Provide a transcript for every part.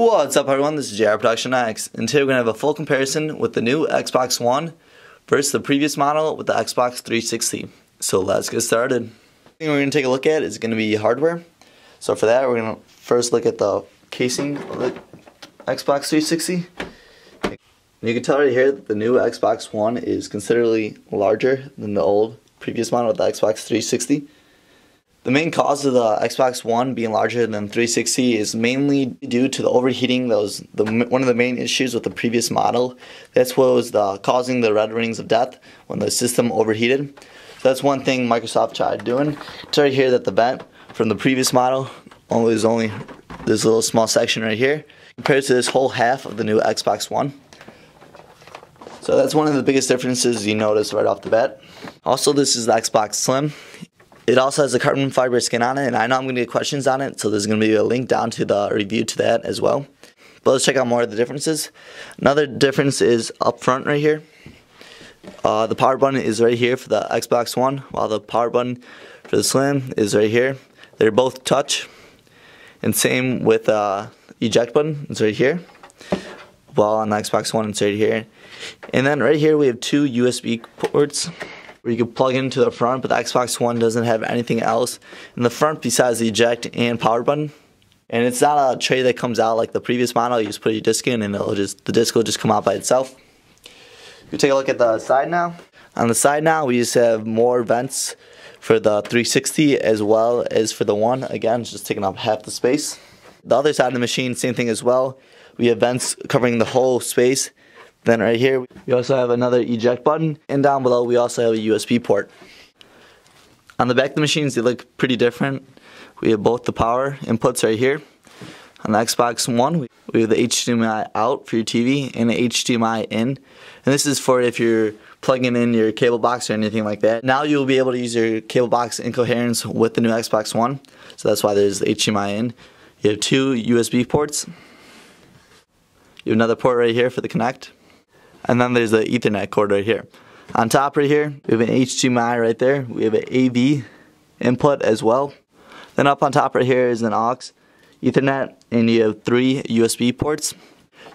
What's up everyone, this is JR Production X, and today we're going to have a full comparison with the new Xbox One versus the previous model with the Xbox 360. So let's get started. The thing we're going to take a look at is going to be hardware. So for that we're going to first look at the casing of the Xbox 360. You can tell right here that the new Xbox One is considerably larger than the old previous model with the Xbox 360. The main cause of the Xbox One being larger than 360 is mainly due to the overheating. That was one of the main issues with the previous model. That's what was causing the red rings of death when the system overheated. So that's one thing Microsoft tried doing. It's right here that the vent from the previous model is only this little small section right here compared to this whole half of the new Xbox One. So that's one of the biggest differences you notice right off the bat. Also, this is the Xbox Slim. It also has a carbon fiber skin on it, and I know I'm going to get questions on it, so there's going to be a link down to the review to that as well. But let's check out more of the differences. Another difference is up front right here. The power button is right here for the Xbox One, while the power button for the Slim is right here. They're both touch, and same with eject button, it's right here. While on the Xbox One, it's right here. And then right here we have two USB ports where you can plug into the front, but the Xbox One doesn't have anything else in the front besides the eject and power button. And it's not a tray that comes out like the previous model. You just put your disc in and the disc will just come out by itself. If you take a look at the side now. On the side now we just have more vents for the 360 as well as for the One. Again, it's just taking up half the space. The other side of the machine, same thing as well. We have vents covering the whole space. Then right here, we also have another eject button, and down below we also have a USB port. On the back of the machines, they look pretty different. We have both the power inputs right here. On the Xbox One, we have the HDMI out for your TV and the HDMI in. And this is for if you're plugging in your cable box or anything like that. Now you'll be able to use your cable box in coherence with the new Xbox One. So that's why there's the HDMI in. You have two USB ports. You have another port right here for the Kinect. And then there's the Ethernet cord right here. On top right here, we have an HDMI right there. We have an AV input as well. Then up on top right here is an aux, Ethernet, and you have 3 USB ports.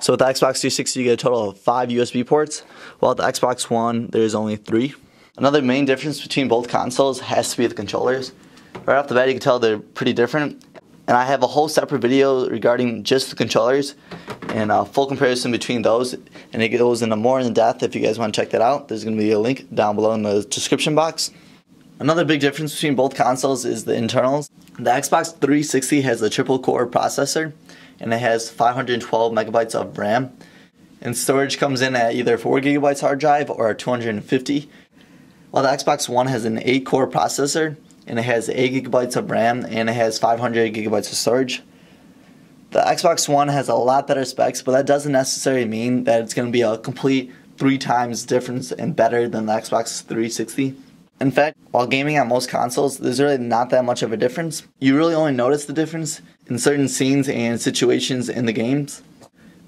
So with the Xbox 360 you get a total of 5 USB ports, while with the Xbox One there's only 3. Another main difference between both consoles has to be the controllers. Right off the bat you can tell they're pretty different. And I have a whole separate video regarding just the controllers and a full comparison between those, and it goes into more in depth. If you guys want to check that out, there's going to be a link down below in the description box. Another big difference between both consoles is the internals. The Xbox 360 has a triple core processor, and it has 512 megabytes of RAM, and storage comes in at either 4 gigabytes hard drive or 250, while the Xbox One has an 8 core processor, and it has 8 gigabytes of RAM, and it has 500 gigabytes of storage. The Xbox One has a lot better specs, but that doesn't necessarily mean that it's going to be a complete 3 times difference and better than the Xbox 360. In fact, while gaming on most consoles, there's really not that much of a difference. You really only notice the difference in certain scenes and situations in the games.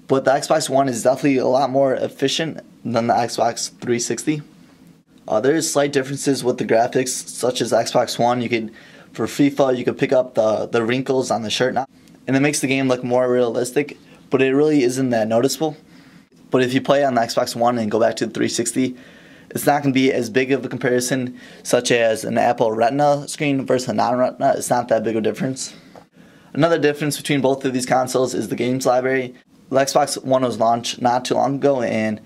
But the Xbox One is definitely a lot more efficient than the Xbox 360. There's slight differences with the graphics, such as Xbox One. For FIFA, you could pick up the wrinkles on the shirt now, and it makes the game look more realistic, but it really isn't that noticeable. But if you play on the Xbox One and go back to the 360, it's not going to be as big of a comparison, such as an Apple Retina screen versus a non-Retina. It's not that big of a difference. Another difference between both of these consoles is the games library. The Xbox One was launched not too long ago, and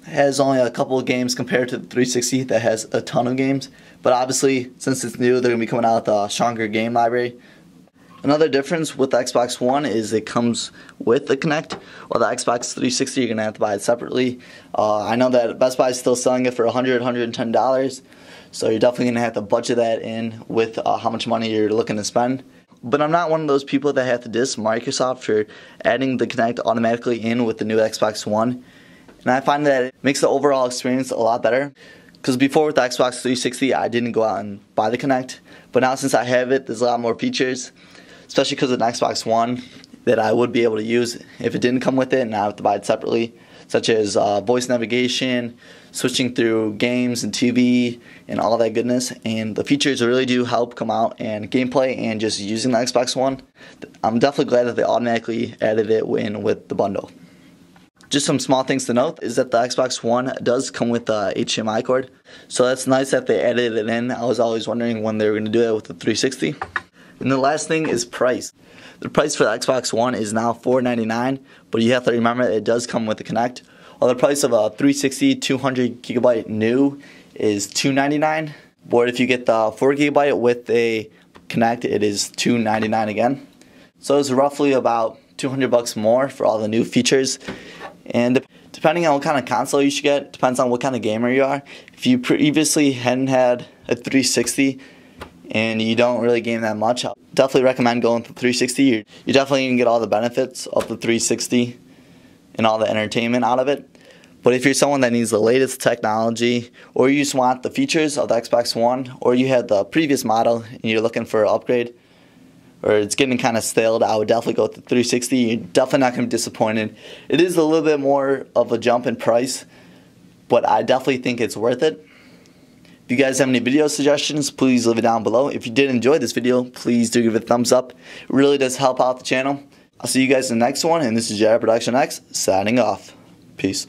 has only a couple of games compared to the 360 that has a ton of games. But obviously, since it's new, they're going to be coming out with a stronger game library. Another difference with the Xbox One is it comes with the Kinect, while the Xbox 360 you're going to have to buy it separately. I know that Best Buy is still selling it for $100, $110, so you're definitely going to have to budget that in with how much money you're looking to spend. But I'm not one of those people that have to diss Microsoft for adding the Kinect automatically in with the new Xbox One. And I find that it makes the overall experience a lot better. Because before with the Xbox 360, I didn't go out and buy the Kinect. But now since I have it, there's a lot more features. Especially because of the Xbox One that I would be able to use if it didn't come with it and I have to buy it separately. such as voice navigation, switching through games and TV, and all that goodness. And the features really do help come out, and gameplay and just using the Xbox One, I'm definitely glad that they automatically added it in with the bundle. Just some small things to note is that the Xbox One does come with a HDMI cord, so that's nice that they added it in. I was always wondering when they were going to do that with the 360. And the last thing is price. The price for the Xbox One is now $499, but you have to remember it does come with the Kinect. While the price of a 360 200 gigabyte new is $299, but if you get the 4 gigabyte with a Kinect, it is $299 again. So it's roughly about $200 more for all the new features. And depending on what kind of console you should get, depends on what kind of gamer you are. If you previously hadn't had a 360 and you don't really game that much, I definitely recommend going to 360. You're definitely going to get all the benefits of the 360 and all the entertainment out of it. But if you're someone that needs the latest technology, or you just want the features of the Xbox One, or you had the previous model and you're looking for an upgrade, or it's getting kind of stale, I would definitely go with the 360. You're definitely not going to be disappointed. It is a little bit more of a jump in price, but I definitely think it's worth it. If you guys have any video suggestions, please leave it down below. If you did enjoy this video, please do give it a thumbs up. It really does help out the channel. I'll see you guys in the next one, and this is Jared Production X signing off. Peace.